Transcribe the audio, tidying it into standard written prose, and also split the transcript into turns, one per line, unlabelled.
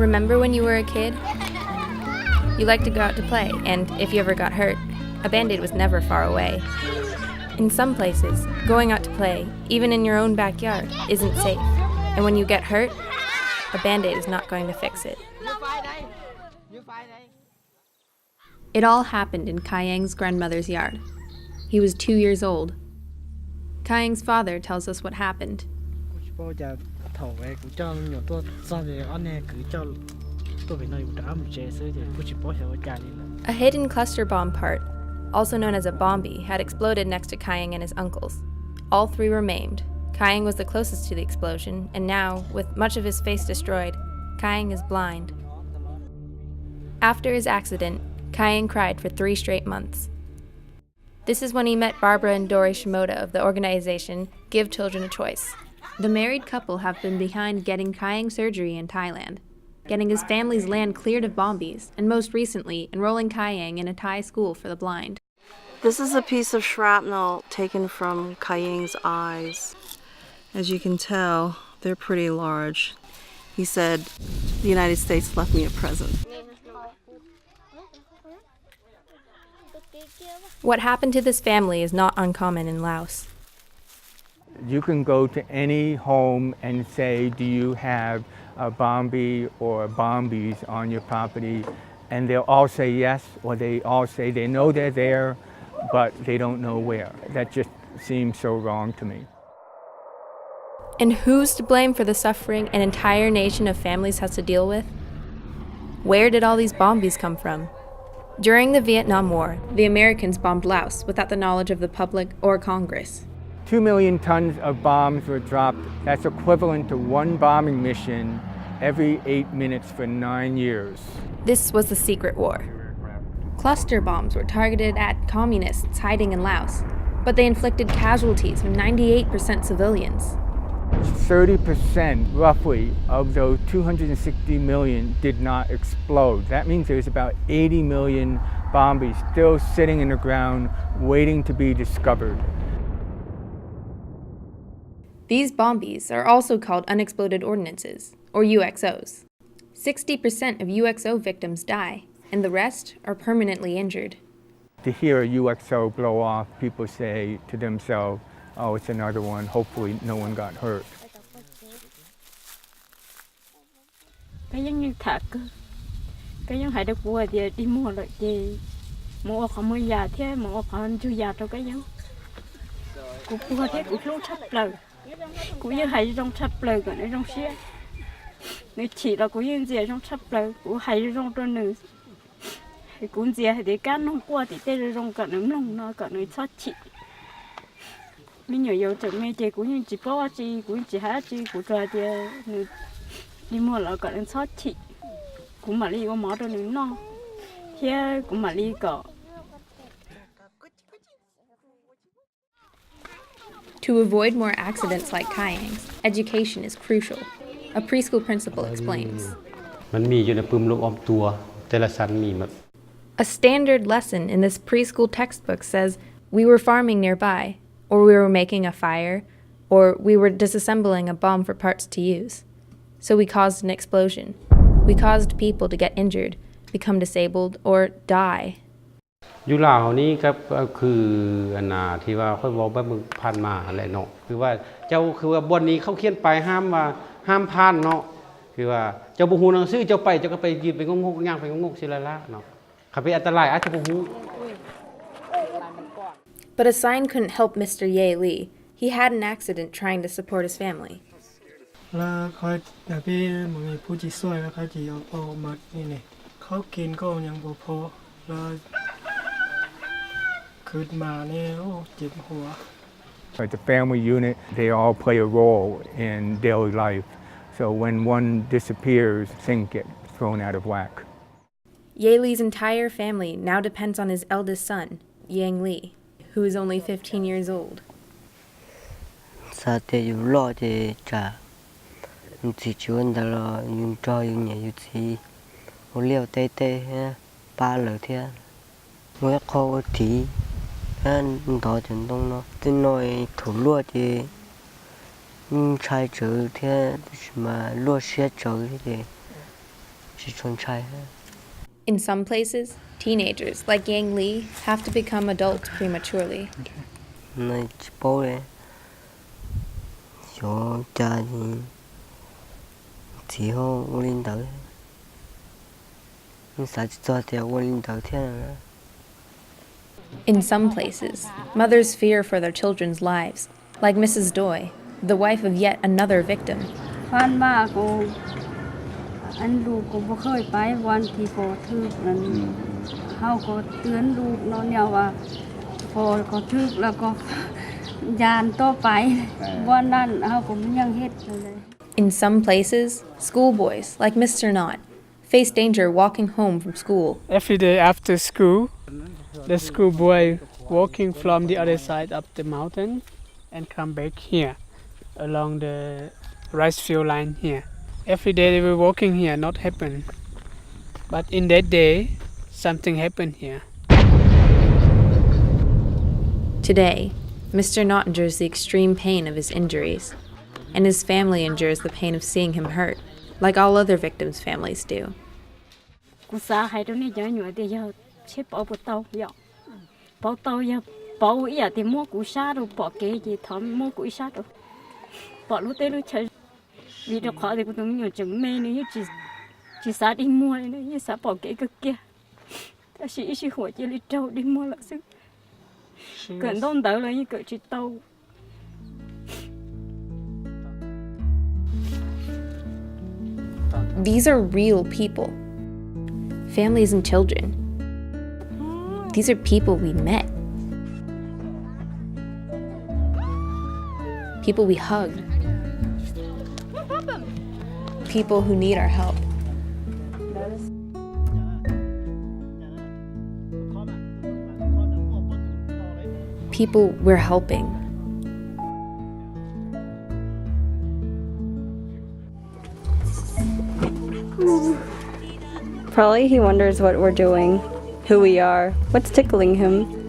Remember when you were a kid? You liked to go out to play, and if you ever got hurt, a Band-Aid was never far away. In some places, going out to play, even in your own backyard, isn't safe. And when you get hurt, a Band-Aid is not going to fix it. It all happened in Kayang's grandmother's yard. He was 2 years old. Kayang's father tells us what happened. A hidden cluster bomb part, also known as a bombie, had exploded next to Kayang and his uncles. All three were maimed. Kayang was the closest to the explosion, and now, with much of his face destroyed, Kayang is blind. After his accident, Kayang cried for 3 straight months. This is when he met Barbara and Dory Shimoda of the organization Give Children a Choice. The married couple have been behind getting Kayang surgery in Thailand, getting his family's land cleared of bombies, and most recently, enrolling Kayang in a Thai school for the blind.
This is a piece of shrapnel taken from Kayang's eyes. As you can tell, they're pretty large. He said, "The United States left me a present."
What happened to this family is not uncommon in Laos.
You can go to any home and say, do you have a bombie or bombies on your property? And they'll all say yes, or they all say they know they're there, but they don't know where. That just seems so wrong to me.
And who's to blame for the suffering an entire nation of families has to deal with? Where did all these bombies come from? During the Vietnam War, the Americans bombed Laos without the knowledge of the public or Congress.
2 million tons of bombs were dropped. That's equivalent to one bombing mission every 8 minutes for 9 years.
This was the secret war. Cluster bombs were targeted at communists hiding in Laos, but they inflicted casualties of 98% civilians.
30% roughly of those 260 million did not explode. That means there's about 80 million bombies still sitting in the ground waiting to be discovered.
These bombies are also called unexploded ordnances, or UXOs. 60% of UXO victims die, and the rest are permanently injured.
To hear a UXO blow off, people say to themselves, oh, it's another one, hopefully no one got hurt.
Cái giống như thạc cái giống hay được mua thì đi mua lại gì mua không mua già thế mua không chưa già đâu cái giống cũng mua thế cũng không sắp lời cũng như hay trong sắp lời còn trong xe người chỉ là cũng như gì trong sắp lời cũng hay trong trên nữ thì cũng gì thì cá nông qua thì tê trong cả nấm nông nó cả nơi sát chị mình nhiều yêu chồng nghe chị cũng như chị bao chị cũng chỉ hát chị cũng cho chị đi mua là cả nên sát chị cũng mà đi có mỏ đâu nữa nó thế cũng mà đi có.
To avoid more accidents like Kayang's, education is crucial. A preschool principal explains. A standard lesson in this preschool textbook says we were farming nearby, or we were making a fire, or we were disassembling a bomb for parts to use. So we caused an explosion. We caused people to get injured, become disabled, or die.
อยู่ลาวนี่ครับก็คืออันน่ะที่ว่าค่อยบอกว่ามึงผ่านมาแหละเนาะคือว่าเจ้าคือว่าบนนี้เขาเขียนไปห้ามว่าห้ามผ่านเนาะคือว่าเจ้าบ่ฮู้หนังสือเจ้าไปเจ้าก็ไปยืนไปงงๆย่างไปงงๆสิละละเนาะถ้าเป็นอันตรายอาจจะบ่ฮู้
But a sign couldn't help Mr. Ye Lee. He had an accident trying to support his family.
แล้วเขาแต่พี่มึงผู้ที่ช่วยแล้วเขาจะเอามานี่เขากินก็ยังบ่พอแล้วขึ้นมาเนี่ยโอ้เจ็บหัว
But the family unit, they all play a role in daily life. So when one disappears, things get thrown out of whack.
Ye Lee's entire family now depends on his eldest son, Yang Lee, who is only 15 years old.
Sa te yu lo te cha chỉ chuyên đó là những trò những nhà như thế, hồ liều tê tê ba lửa thế, mỗi khâu thì anh đó chân đông nó, tên nói thủ lúa thì trái chữ thế mà lúa xe chữ thì chỉ chọn trai hết.
In some places, teenagers like Yang Lee have to become adults prematurely.
Này chỉ bố đấy. Cho cha thì chỉ ho u linh tới. Nhưng sao chỉ cho theo u linh tới thế nào?
In some places, mothers fear for their children's lives, like Mrs. Doi, the wife of yet another victim.
ผ่านมาก็อันลูกก็บ่เคยไปวันที่พอทึกนั้นเฮาก็เตือนลูกเนาะเนี่ยว่าพอก็ทึกแล้วก็ยานต่อไปวันนั้นเฮาก็ยังเฮ็ดอยู่เลย
In some places, schoolboys, like Mr. Knott, face danger walking home from school.
Every day after school, the schoolboy walking from the other side up the mountain and come back here along the rice field line here. Every day they were walking here, not happen. But in that day, something happened here.
Today, Mr. Knott endures the extreme pain of his injuries, and his family endures the pain of seeing him hurt, like all other victims' families do.
กูสาให้ตรงนี้จะอยู่แต่ยาเชฟเอาปเตาอย่าปเตาอย่าปอย่าแต่มัวกูชาดูปเกจีทำมัวกูชาดูปรู้เต้รู้เฉยvì đó khó thì cũngต้องอยู่จังแม่นี่chỉสาđi muaนี่ยี่สาปเกก็เกียถ้าสิหัวจะลิเจ้าđi muaละซึ่งเกินต้นเต๋อเลยนี่เกิดจิตเตา
These are real people, families and children. These are people we met, people we hugged, people who need our help. People we're helping.
Probably he wonders what we're doing, who we are, what's tickling him.